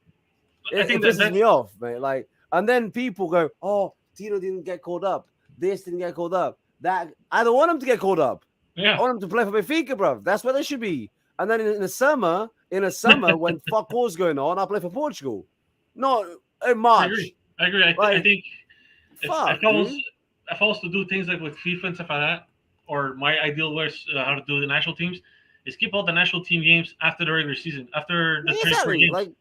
it pisses me off, man. Like, and then people go, oh, Tino didn't get called up. This didn't get called up. That I don't want him to get called up. Yeah. I want him to play for Benfica, bro. That's where they should be. And then in the summer when fuck all's going on, I'll play for Portugal. Not in March. I agree. I think if I was to do things like with FIFA and stuff like that, or my ideal was how to do the national teams, is keep all the national team games after the regular season, after the 34 games.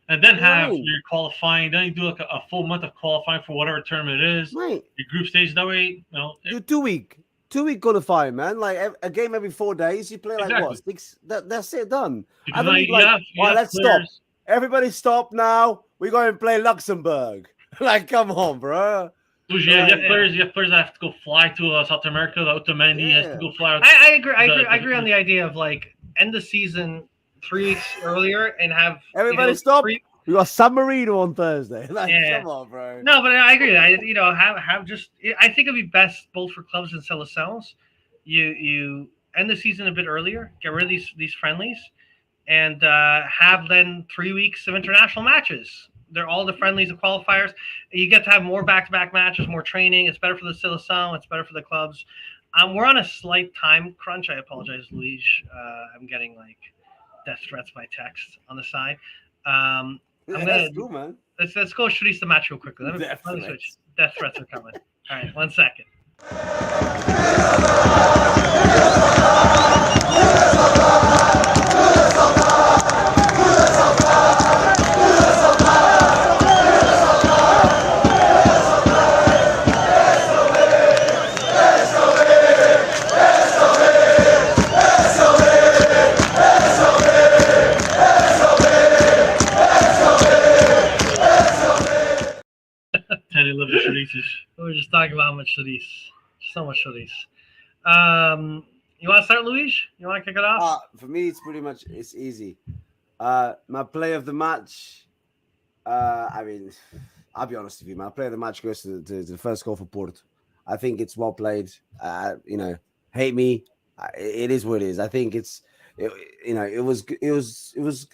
And then have your qualifying. Then you do like a full month of qualifying for whatever tournament it is. Right. Your group stage. That way, you 2-week qualifying, man. Like a game every 4 days. You play like what? 6. That's it, done. Because I don't let's stop. Everybody stop now. We're going to play Luxembourg. Like, come on, bro. You have players that have to go fly to South America. Otamendi has to go fly. I agree on the idea of like end the season 3 weeks earlier and have everybody stop. We got San Marino on Thursday. Like, come on, bro. No, but I agree. Have just. I think it'd be best both for clubs and seleções. You end the season a bit earlier, get rid of these friendlies, and have then 3 weeks of international matches. They're all the friendlies and qualifiers. You get to have more back-to-back matches, more training. It's better for the seleção. It's better for the clubs. We're on a slight time crunch. I apologize, Luis. I'm getting like death threats by text on the side. That's cool, man. Let's go Sharice the match real quickly. Let me switch. Death threats are coming. All right, 1 second. We were just talking about how much Sharice. So much Sharice. You want to start, Luis? You want to kick it off? For me, it's easy. My play of the match, I'll be honest with you, my play of the match goes to the first goal for Porto. I think it's well played. Hate me. It is what it is. I think it was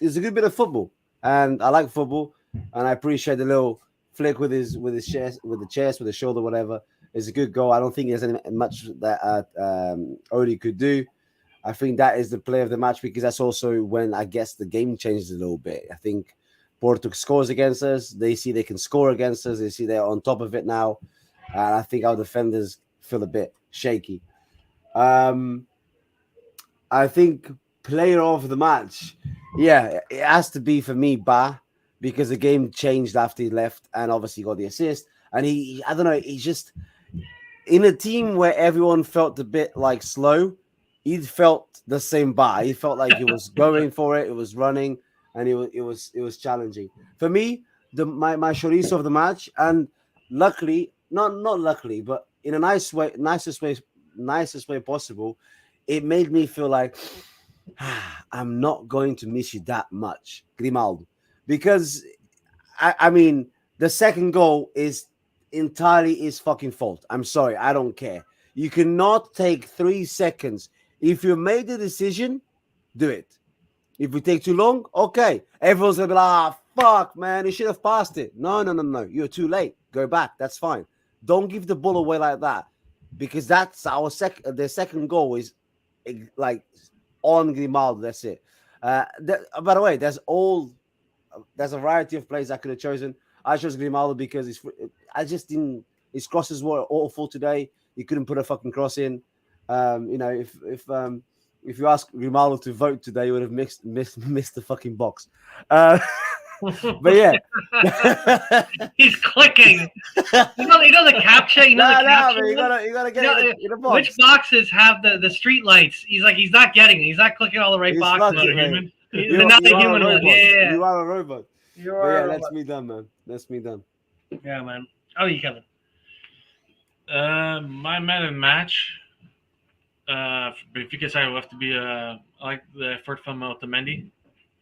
a good bit of football, and I like football, and I appreciate the little flick with his chest, with the shoulder, whatever. It's a good goal. I don't think there's much that Odie could do. I think that is the play of the match because that's also when I guess the game changes a little bit. I think Porto scores against us. They see they can score against us. They see they're on top of it now. And I think our defenders feel a bit shaky. I think player of the match, it has to be for me, Ba, because the game changed after he left and obviously got the assist. And he's just in a team where everyone felt a bit like slow. he felt the same bar. He felt like he was going for it. It was running, and it was challenging for me. My chorizo of the match, and luckily, not luckily, but in a nicest way possible, it made me feel like I'm not going to miss you that much, Grimaldo, because I mean the second goal is entirely his fucking fault. I'm sorry, I don't care. You cannot take 3 seconds. If you made the decision, do it. If we take too long, okay. Everyone's gonna be like, fuck, man, you should have passed it. No. You're too late. Go back. That's fine. Don't give the ball away like that. Because that's our the second goal is like on Grimaldo. That's it. By the way, there's a variety of plays I could have chosen. I chose Grimaldo because I just didn't. His crosses were awful today. He couldn't put a fucking cross in. If you ask Grimaldo to vote today, he would have missed the fucking box. But yeah, he's clicking. You know the captcha. You know the captcha. Man, you gotta get it in a box. Which boxes have the street lights? He's not getting it. He's not clicking all the right boxes. You're not a human one. Yeah. You are a robot. That's me done, man. That's me done. Yeah, man. How are you, Kevin? My man in match. Benfica side will have to be I like the effort from Otamendi.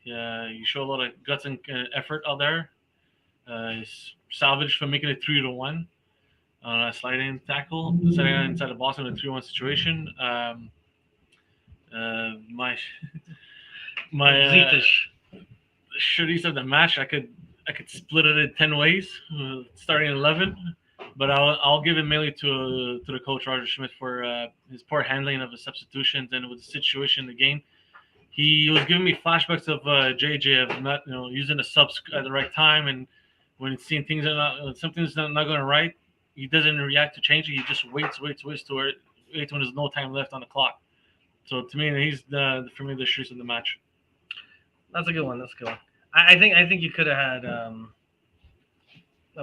Yeah, you show a lot of guts and effort out there. He's salvaged from making it 3-1 on a sliding tackle, setting inside the box in a 3-1 situation. My shitties of the match, I could split it in 10 ways, starting at 11. But I'll give it mainly to the coach Roger Schmidt for his poor handling of the substitutions and with the situation in the game. He was giving me flashbacks of JJ of not using the subs at the right time, and when he's seeing things something's not going right, he doesn't react to change it. He just waits to it when there's no time left on the clock. So to me, he's for me the shoes of the match. That's a good one. I think you could have had.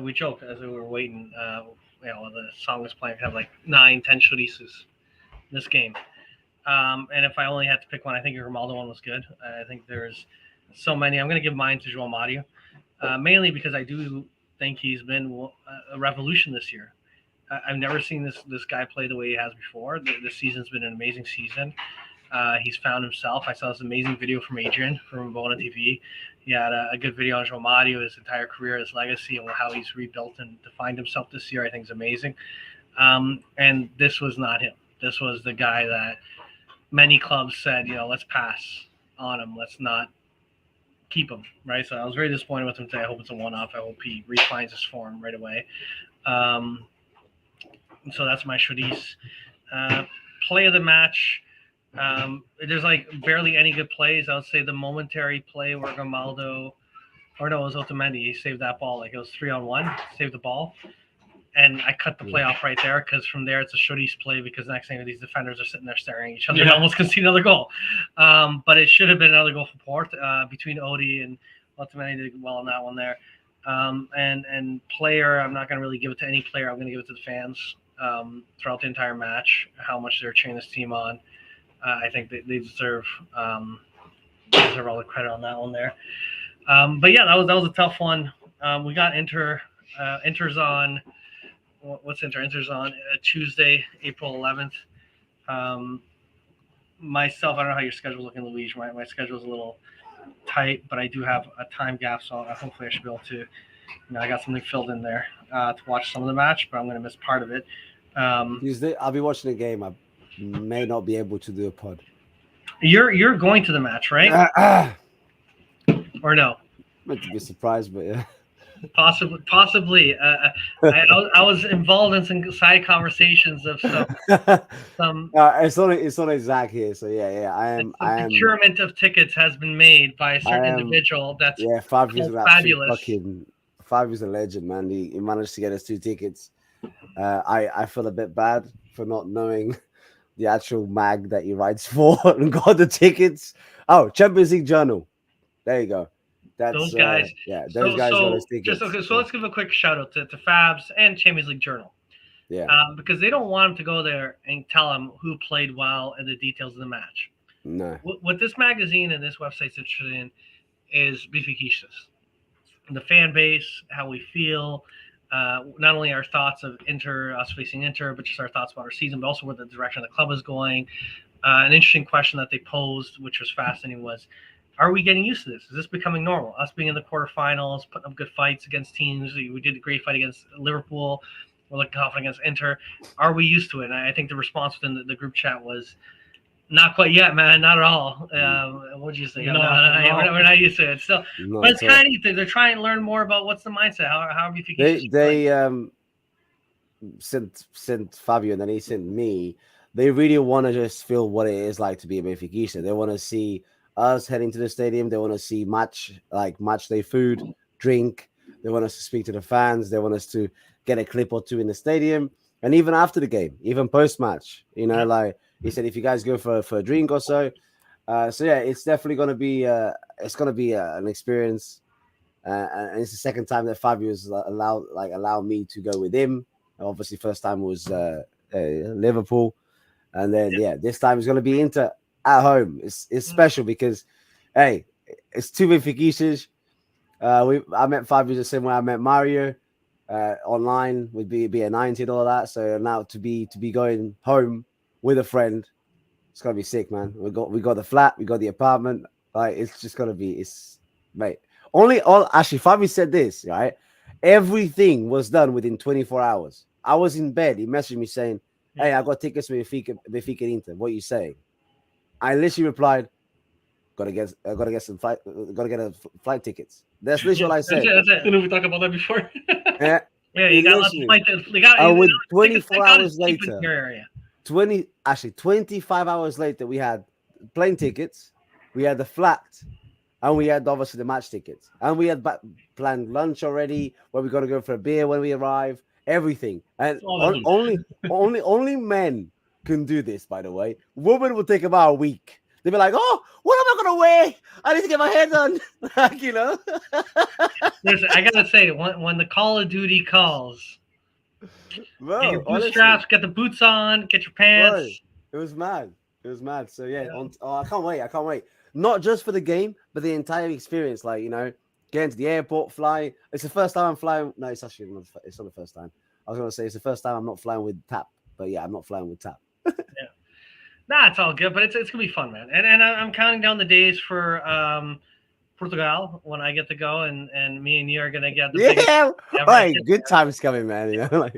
We joked as we were waiting. The song was playing. We have like 9-10 chorizos this game. And if I only had to pick one, I think your Grimaldo one was good. I think there's so many. I'm going to give mine to João Mario, mainly because I do think he's been a revolution this year. I've never seen this guy play the way he has before. This season's been an amazing season. He's found himself. I saw this amazing video from Adrian from Bona TV. He had a good video on João Mario, his entire career, his legacy, and how he's rebuilt and defined himself this year. I think is amazing. And this was not him. This was the guy that many clubs said, let's pass on him. Let's not keep him, right? So I was very disappointed with him today. I hope it's a one-off. I hope he refines his form right away. So that's my Choriz. Play of the match. There's like barely any good plays. I would say the momentary play where Grimaldo, or no, it was Otamendi. He saved that ball. Like it was 3-on-1, saved the ball. And I cut the play off right there because from there it's a Choriz play because the next thing these defenders are sitting there staring at each other and almost concede another goal. But it should have been another goal for Port between Odi and Otamendi did well on that one there. And player, I'm not going to really give it to any player. I'm going to give it to the fans throughout the entire match, how much they're cheering this team on. I think they deserve all the credit on that one there. But yeah, that was a tough one. We got Inter. Inter's on. What's Inter? Inter's on Tuesday, April 11th. Myself, I don't know how your schedule's looking, Luigi. My schedule's a little tight, but I do have a time gap, so hopefully I should be able to. I got something filled in there to watch some of the match, but I'm going to miss part of it. Tuesday, I'll be watching the game. I may not be able to do a pod. You're going to the match, right? Or no? Meant to be surprised, but yeah. Possibly. I was involved in some side conversations of some. It's only Zach here, so yeah. I am. Procurement of tickets has been made by a certain individual. That's Fabio's fabulous. Fabio's a legend, man. He managed to get us 2 tickets. I feel a bit bad for not knowing the actual mag that he writes for and got the tickets. Oh, Champions League Journal. There you go. That's, those guys. Those guys got us tickets. So let's give a quick shout out to Fabs and Champions League Journal. Yeah. Because they don't want him to go there and tell him who played well and the details of the match. No. What this magazine and this website's interested in is Benfiquistas, the fan base, how we feel, not only our thoughts of Inter, us facing Inter, but just our thoughts about our season, but also where the direction of the club is going. An interesting question that they posed, which was fascinating, was, are we getting used to this? Is this becoming normal? Us being in the quarterfinals, putting up good fights against teams. We did a great fight against Liverpool. We're looking confident against Inter. Are we used to it? And I think the response within the group chat was, not quite yet, man. Not at all. What'd you say? No, we're not used to it. Still, Not but it's at all. kind of they're trying to learn more about what's the mindset. How do you think They sent Fabio and then he sent me. They really want to just feel what it is like to be a Benfica. They want to see us heading to the stadium. They want to see match day food, drink. They want us to speak to the fans. They want us to get a clip or two in the stadium. And even after the game, even post-match, like he said, if you guys go for a drink or so. So yeah, it's definitely going to be an experience. And it's the second time that Fabio's allowed me to go with him. Obviously, first time was Liverpool. And then, this time it's going to be Inter at home. It's special because, hey, it's two Benfiquistas. I met Fabio the same way I met Mario online with B90 and all that. So now to be going home with a friend, it's gonna be sick, man. We got the flat, we got the apartment. Like it's just gonna be mate. Actually, Fabio said this, right? Everything was done within 24 hours. I was in bed. He messaged me saying, "Hey, I got tickets for Benfica Inter. What are you saying?" I literally replied, "Gotta get flight tickets." That's literally what I said. That's it. Didn't we talk about that before? Yeah, you got lots of flight. And with 24 hours later, your area. 25 hours later, we had plane tickets, we had the flat, and we had obviously the match tickets, and we had planned lunch already, where we're gonna go for a beer when we arrive, everything. And only men can do this, by the way. Women will take about a week. They'll be like, "Oh, what am I gonna wear? I need to get my hair done." Listen, I gotta say, when the Call of Duty calls, Bro, get your boot straps, get the boots on, get your pants. Bro, it was mad. So yeah. I can't wait. Not just for the game, but the entire experience. Like getting to the airport, flying. It's the first time I'm flying. No, it's actually not. It's not the first time. I was gonna say it's the first time I'm not flying with TAP, but yeah, I'm not flying with TAP. Yeah. Nah, it's all good, but it's gonna be fun, man. And I'm counting down the days for Portugal when I get to go, and me and you are gonna get the right. Good times coming, man. It's gonna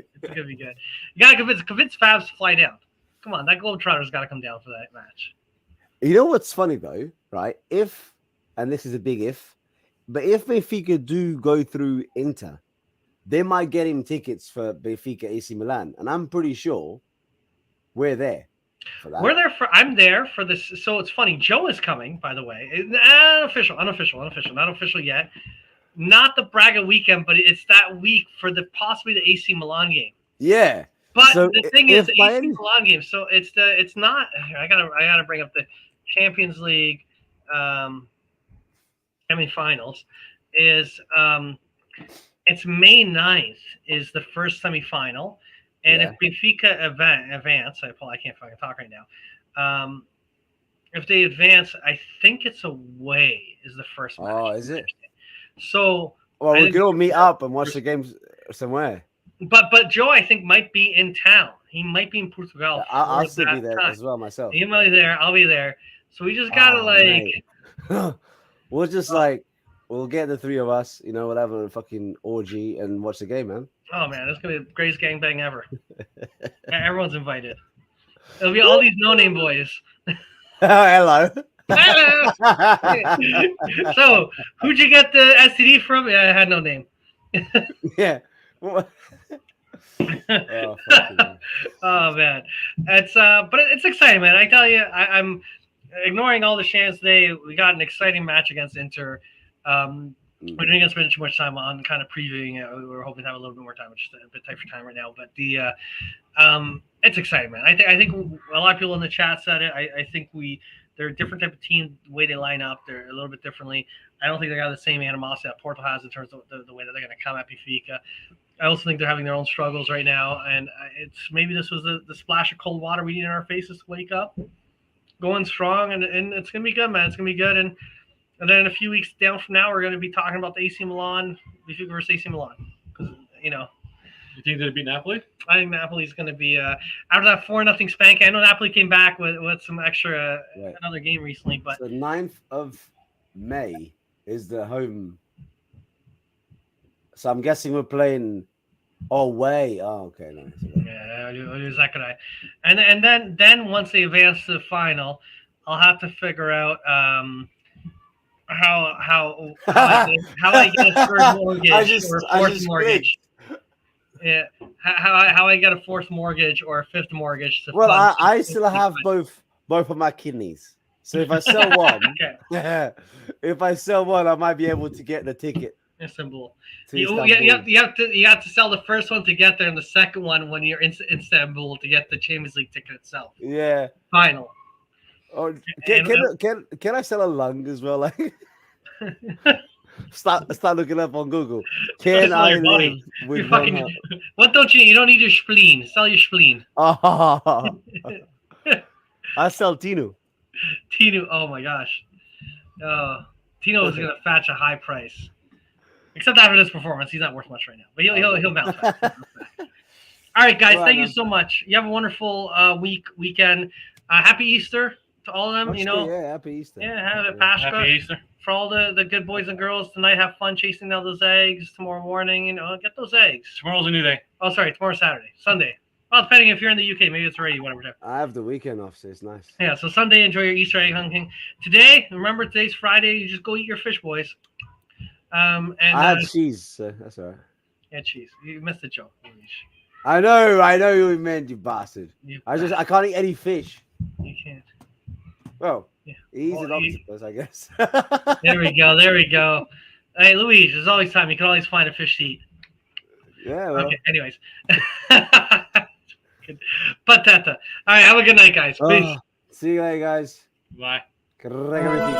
be good. You gotta convince Fabs to fly down. Come on, that Globetrotter's got to come down for that match. You know what's funny though, right? And this is a big if, but if Benfica do go through Inter, they might get him tickets for Benfica AC Milan, and I'm pretty sure we're there for that. I'm there for this. So it's funny. Joe is coming, by the way. Unofficial, not official yet. Not the Braga weekend, but it's that week for possibly the AC Milan game. Yeah. But so the thing is, the AC Milan game. So it's not. I gotta bring up the Champions League semifinals. Is it's May 9th is the first semifinal. And if Benfica advance, I can't fucking talk right now. If they advance, I think it's away is the first match. Oh, is it? So we can all meet up and watch the games somewhere. But Joe, I think, might be in town. He might be in Portugal. I'll still be there as well myself. He might be there. I'll be there. So we just gotta we'll just we'll get the three of us, we'll have a fucking orgy and watch the game, man. Oh man, it's gonna be the greatest gangbang ever. Everyone's invited. It'll be all these no-name boys. Hello. So, who'd you get the STD from? Yeah, I had no name. Yeah. Oh man, but it's exciting, man. I tell you, I'm ignoring all the chants today. We got an exciting match against Inter. We're not going to spend too much time on kind of previewing it. We were hoping to have a little bit more time, which is a bit tight for time right now. But it's exciting, man. I think a lot of people in the chat said it. I think they're a different type of team. The way they line up, they're a little bit differently. I don't think they got the same animosity that Porto has in terms of the way that they're going to come at Benfica. I also think they're having their own struggles right now, and it's maybe this was the splash of cold water we need in our faces to wake up, going strong, and it's gonna be good, man. It's gonna be good, and then in a few weeks down from now, we're gonna be talking about the AC Milan, Benfica versus AC Milan, because You think they'd beat Napoli? I think Napoli's gonna be after that 4-0 spank. I know Napoli came back with some extra another game recently, but the 9th of May is the home. So I'm guessing we're playing away. Oh, okay, nice. yeah, Zachariah. And then once they advance to the final, I'll have to figure out how I get a third mortgage or a fourth mortgage. Yeah, how I get a fourth mortgage or a fifth mortgage. Well, I still have both of my kidneys. So if I sell one, if I sell one, I might be able to get the ticket. Istanbul. You have to sell the first one to get there, and the second one when you're in Istanbul to get the Champions League ticket itself. Yeah. Final. Oh, can I sell a lung as well? Like, start looking up on Google. Can I live with one? What don't you need? You don't need your spleen. Sell your spleen. Oh, I sell Tino. Tino. Oh my gosh. Tino is gonna fetch a high price. Except after this performance, he's not worth much right now. But he'll bounce back. All right, guys. Thank you so much. You have a wonderful weekend. Happy Easter to all of them. Yeah, happy Easter. Yeah, have a Pascha. Happy Easter. For all the good boys and girls tonight, have fun chasing down those eggs. Tomorrow morning, get those eggs. Tomorrow's a new day. Oh, sorry, tomorrow's Saturday, Sunday. Well, depending if you're in the UK, maybe it's already whatever time. I have the weekend off, so it's nice. Yeah, so Sunday, enjoy your Easter egg hunting. Today, remember today's Friday. You just go eat your fish, boys. And I had cheese, so that's all right. Yeah, cheese. You missed the joke. I know you meant, you bastard. I can't eat any fish. You can't. Well, yeah. He's an octopus, I guess. There we go. Hey, Luis, there's always time. You can always find a fish to eat. Yeah, well. Okay, anyways. Patata. All right, have a good night, guys. Peace. See you later, guys. Bye. Correctamente.